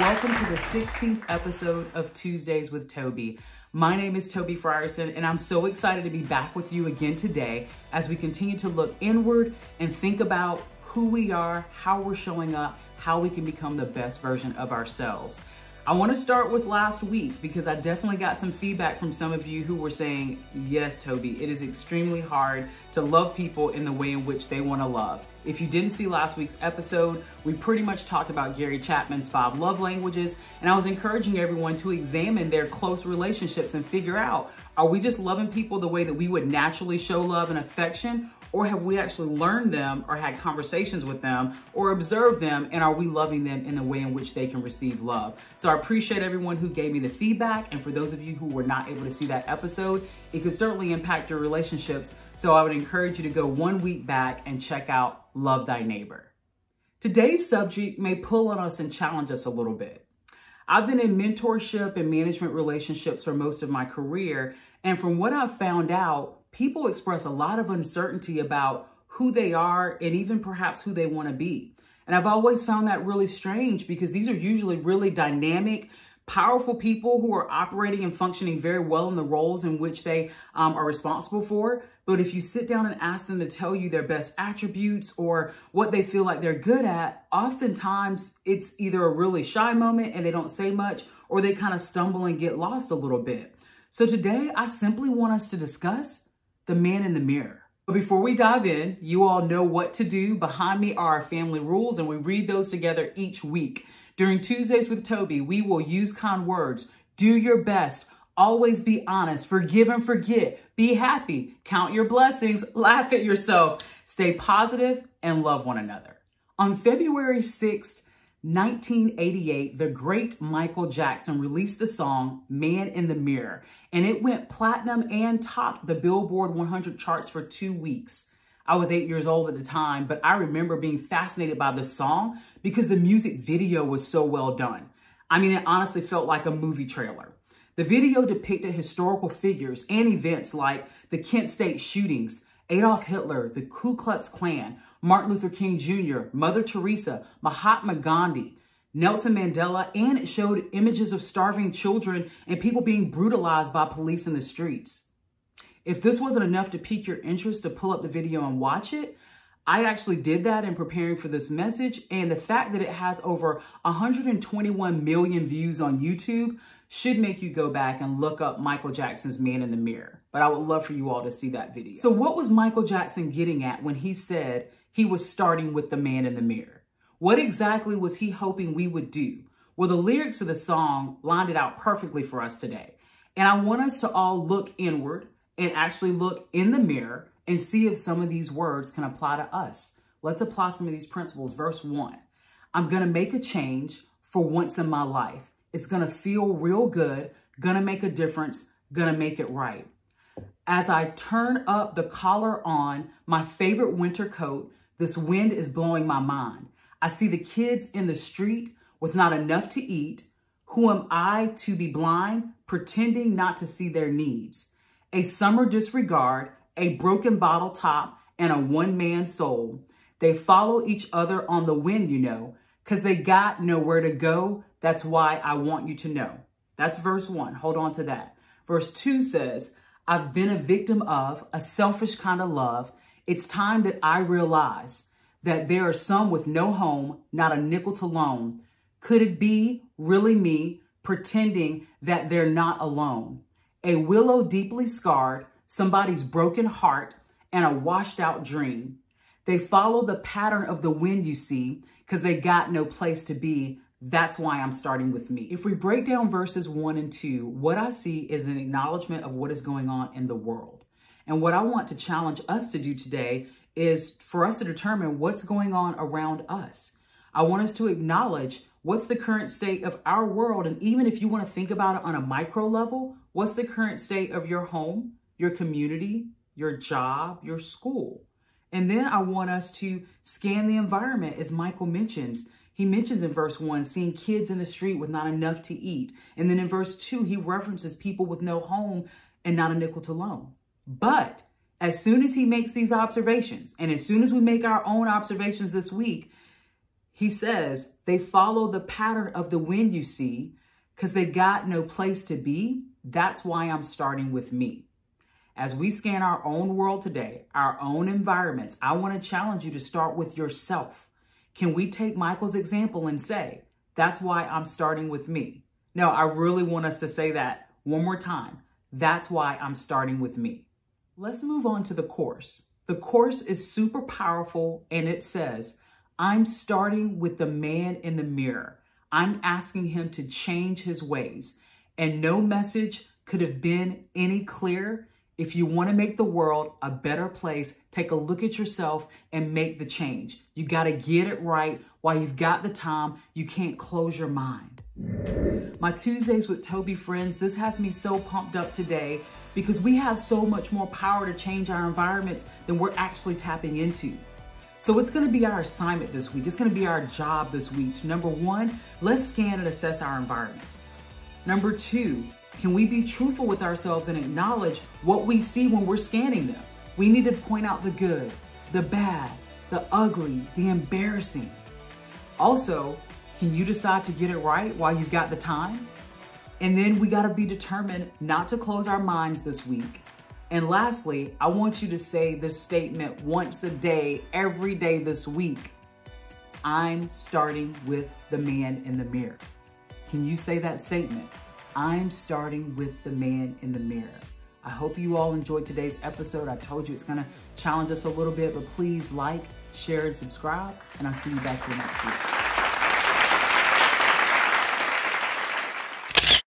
welcome to the 16th episode of Tuesdays with Toby. My name is Toby Frierson, and I'm so excited to be back with you again today as we continue to look inward and think about who we are, how we're showing up, how we can become the best version of ourselves. I want to start with last week because I definitely got some feedback from some of you who were saying, yes, Toby, it is extremely hard to love people in the way in which they want to love. If you didn't see last week's episode, we pretty much talked about Gary Chapman's 5 love languages, and I was encouraging everyone to examine their close relationships and figure out, are we just loving people the way that we would naturally show love and affection? Or have we actually learned them or had conversations with them or observed them, and are we loving them in the way in which they can receive love? So I appreciate everyone who gave me the feedback, and for those of you who were not able to see that episode, it could certainly impact your relationships. So I would encourage you to go 1 week back and check out Love Thy Neighbor. Today's subject may pull on us and challenge us a little bit. I've been in mentorship and management relationships for most of my career, and from what I've found out, people express a lot of uncertainty about who they are and even perhaps who they want to be. And I've always found that really strange because these are usually really dynamic, powerful people who are operating and functioning very well in the roles in which they are responsible for. But if you sit down and ask them to tell you their best attributes or what they feel like they're good at, oftentimes it's either a really shy moment and they don't say much, or they kind of stumble and get lost a little bit. So today, I simply want us to discuss the man in the mirror. But before we dive in, you all know what to do. Behind me are our family rules, and we read those together each week. During Tuesdays with Toby, we will use kind words. Do your best. Always be honest. Forgive and forget. Be happy. Count your blessings. Laugh at yourself. Stay positive and love one another. On February 6th, 1988, the great Michael Jackson released the song Man in the Mirror, and it went platinum and topped the Billboard 100 charts for 2 weeks. I was 8 years old at the time, but I remember being fascinated by this song because the music video was so well done. I mean, it honestly felt like a movie trailer. The video depicted historical figures and events like the Kent State shootings, Adolf Hitler, the Ku Klux Klan, Martin Luther King Jr., Mother Teresa, Mahatma Gandhi, Nelson Mandela, and it showed images of starving children and people being brutalized by police in the streets. If this wasn't enough to pique your interest to pull up the video and watch it, I actually did that in preparing for this message, and the fact that it has over 121 million views on YouTube should make you go back and look up Michael Jackson's Man in the Mirror. But I would love for you all to see that video. So what was Michael Jackson getting at when he said he was starting with the man in the mirror? What exactly was he hoping we would do? Well, the lyrics of the song lined it out perfectly for us today. And I want us to all look inward and actually look in the mirror and see if some of these words can apply to us. Let's apply some of these principles. Verse 1, I'm going to make a change for once in my life. It's going to feel real good, going to make a difference, going to make it right. As I turn up the collar on my favorite winter coat, this wind is blowing my mind. I see the kids in the street with not enough to eat. Who am I to be blind, pretending not to see their needs? A summer disregard, a broken bottle top, and a one-man soul. They follow each other on the wind, you know, because they got nowhere to go. That's why I want you to know. That's verse 1. Hold on to that. Verse 2 says, I've been a victim of a selfish kind of love. It's time that I realize that there are some with no home, not a nickel to loan. Could it be really me pretending that they're not alone? A willow deeply scarred, somebody's broken heart, and a washed out dream. They follow the pattern of the wind, you see, because they got no place to be. That's why I'm starting with me. If we break down verses 1 and 2, what I see is an acknowledgement of what is going on in the world. And what I want to challenge us to do today is for us to determine what's going on around us. I want us to acknowledge what's the current state of our world. And even if you want to think about it on a micro level, what's the current state of your home, your community, your job, your school? And then I want us to scan the environment, as Michael mentions. He mentions in verse 1, seeing kids in the street with not enough to eat. And then in verse 2, he references people with no home and not a nickel to loan. But as soon as he makes these observations, and as soon as we make our own observations this week, He says, they follow the pattern of the wind you see because they got no place to be. That's why I'm starting with me. As we scan our own world today, our own environments, I want to challenge you to start with yourself. Can we take Michael's example and say, that's why I'm starting with me? No, I really want us to say that one more time. That's why I'm starting with me. Let's move on to the course. The course is super powerful and it says, I'm starting with the man in the mirror. I'm asking him to change his ways. And no message could have been any clearer. If you want to make the world a better place, take a look at yourself and make the change. You got to get it right while you've got the time. You can't close your mind. My Tuesdays with Toby friends, this has me so pumped up today because we have so much more power to change our environments than we're actually tapping into. So it's going to be our assignment this week. It's going to be our job this week to, number one, let's scan and assess our environments. Number two, can we be truthful with ourselves and acknowledge what we see when we're scanning them? We need to point out the good, the bad, the ugly, the embarrassing. Also, can you decide to get it right while you've got the time? And then we got to be determined not to close our minds this week. And lastly, I want you to say this statement once a day, every day this week. I'm starting with the man in the mirror. Can you say that statement? I'm starting with the man in the mirror. I hope you all enjoyed today's episode. I told you it's going to challenge us a little bit, but please like, share, and subscribe. And I'll see you back here next week.